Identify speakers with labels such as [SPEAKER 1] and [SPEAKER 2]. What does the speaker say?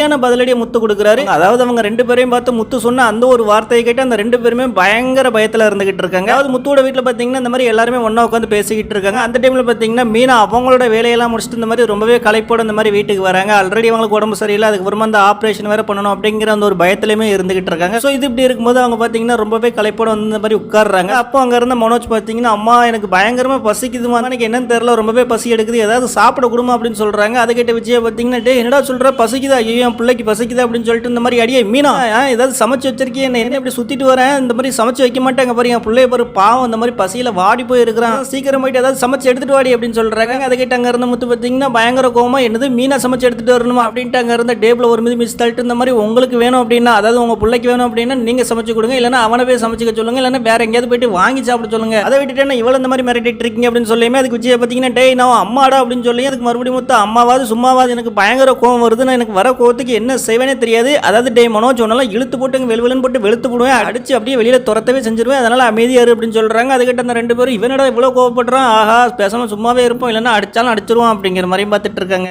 [SPEAKER 1] சரியான பதிலடியை முத்து கொடுக்குறாரு. அதாவது அவங்க 2 பேரையும் பார்த்து முத்து சொன்ன அந்த ஒரு வார்த்தையை கேட்டு அந்த 2 பேருமே பயங்கர பயத்துல இருந்துகிட்டு இருக்காங்க. அதாவது முத்துவோட வீட்டுல பாத்தீங்கன்னா இந்த மாதிரி எல்லாருமே ஒண்ணா உட்காந்து பேசிக்கிட்டு இருக்காங்க. அந்த டைம்ல பாத்தீங்கன்னா மீனா அவங்களோட வேலையெல்லாம் முடிச்சுட்டு இந்த மாதிரி ரொம்பவே களைப்போட இந்த மாதிரி வீட்டுக்கு வராங்க. ஆல்ரெடி அவங்களுக்கு உடம்பு சரியில்லை, அதுக்கப்புறமா அந்த ஆபரேஷன் வேற பண்ணணும் அப்படிங்கிற அந்த ஒரு பயத்திலுமே இருந்துகிட்டு இருக்காங்க. ஸோ இது இப்படி இருக்கும்போது அவங்க பாத்தீங்கன்னா ரொம்பவே களைப்போட வந்து இந்த மாதிரி உட்கார்றாங்க. அப்போ அங்க இருந்த மனோஜ் பாத்தீங்கன்னா அம்மா எனக்கு பயங்கரமா பசிக்குதுமா, எனக்கு என்னன்னு தெரியல, ரொம்பவே பசி எடுக்குது, ஏதாவது சாப்பிட கொடுமா அப்படின்னு சொல்றாங்க. அதை கேட்ட விஜய் பாத்தீங்கன்னா டே என்னடா சொல்ற, பசிக்குதா, ஐயோ என் பிள்ளைக்கு பசிக்குதா அப்படின்னு சொல்லிட்டு இந்த மாதிரி அடியே மீனா ஏதாவது சமைச்சு வச்சிருக்கேன், என்ன இப்படி சுத்திட்டு வரேன், இந்த மாதிரி சமைச்சு வைக்க மாட்டாங்க பாரு, என் பிள்ளைய பாரு பாவம் இந்த மாதிரி பசியில வாடி போய் இருக்கிறான், சீக்கிரம் போயிட்டு ஏதாவது சமைச்சு எடுத்துட்டு வாடி அப்படின்னு சொல்றாங்க. அதை கேட்டு அங்க இருந்த முத்து பாத்தீங்கன்னா பயங்கர கோவமா என்னது மீனா சமைச்சு எடுத்துட்டு வரணுமா அப்படின்ட்டு அங்க இருந்த டேபிள் ஒரு மீது மிஸ் தள்ளிட்டு இந்த மாதிரி உங்களுக்கு வேணும் அப்படின்னா, அதாவது உங்க பிள்ளைக்கு வேணும் அப்படின்னா நீங்க சமைச்சு கொடுங்க, இல்லைன்னா அவனை போய் சமைச்சுக்க சொல்லுங்க, இல்லைன்னா வேற எங்கேயாவது போயிட்டு வாங்கி சாப்பிட சொல்லுங்க, அதை விட்டுட்டு இவ்வளவு இந்த மாதிரி மிரட்டிட்டு இருக்கீங்க அப்படின்னு சொல்லியுமே அதுக்கு விஜய் பாத்தீங்கன்னா டே நான் அம்மாடா அப்படின்னு சொல்லி அதுக்கு மறுபடியும் முத்து அம்மாவாது சும்மாவாது எனக்கு பயங்கர கோவம் வருது, நான் எனக்கு வர கோவத்துக்கு என்ன செய்வேனே தெரியாது, அதாவது டே மனோஜ் ஒன்னாலும் இழுத்து போட்டு வெளுவெளுன்னு போட்டு வெளுத்து போடுவேன், அடிச்சு அப்படியே வெளியில துரத்தவே செஞ்சிருவேன், அதனால அமைதியாரு அப்படின்னு சொல்றாங்க. அதுக்கிட்ட அந்த 2 பேரும் இவனோட இவ்வளவு கோவப்படுறான், ஆஹா பேசாம சும்மாவே இருப்போம், இல்லைன்னா அடிச்சாலும் அடிச்சிருவான் அப்படிங்கிற மாதிரி பார்த்துட்டு இருக்காங்க.